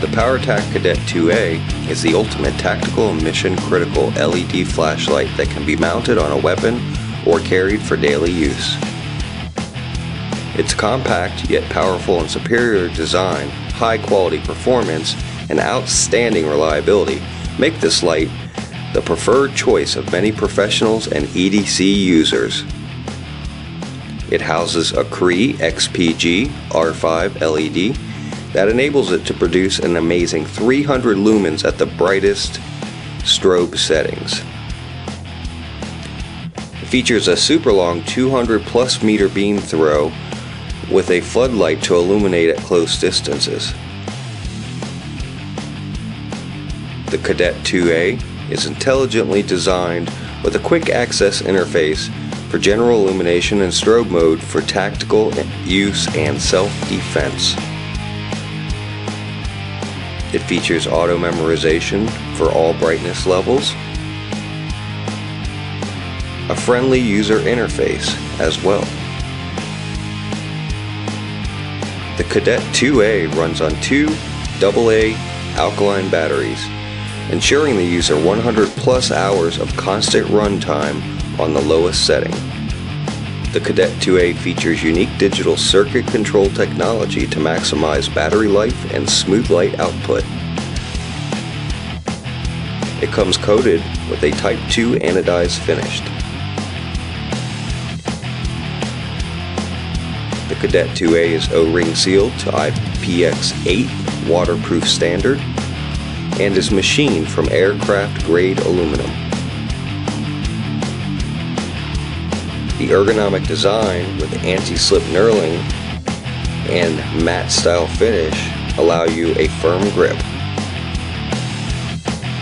The Powetac Cadet 2A is the ultimate tactical and mission-critical LED flashlight that can be mounted on a weapon or carried for daily use. Its compact yet powerful and superior design, high-quality performance, and outstanding reliability make this light the preferred choice of many professionals and EDC users. It houses a Cree XPG R5 LED that enables it to produce an amazing 300 lumens at the brightest strobe settings. It features a super long 200+ meter beam throw with a floodlight to illuminate at close distances. The Cadet 2A is intelligently designed with a quick access interface for general illumination and strobe mode for tactical use and self-defense. It features auto memorization for all brightness levels, a friendly user interface as well. The Cadet 2A runs on two AA alkaline batteries, ensuring the user 100+ hours of constant run time on the lowest setting. The Cadet 2A features unique digital circuit control technology to maximize battery life and smooth light output. It comes coated with a Type 2 anodized finish. The Cadet 2A is O-ring sealed to IPX8 waterproof standard and is machined from aircraft grade aluminum. The ergonomic design with anti-slip knurling and matte style finish allow you a firm grip.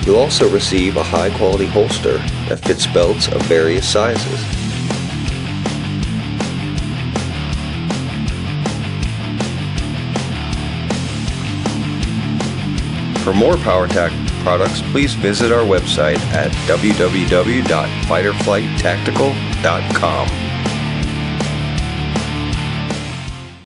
You'll also receive a high quality holster that fits belts of various sizes. For more Powetac products, please visit our website at www.fighterflighttactical.com.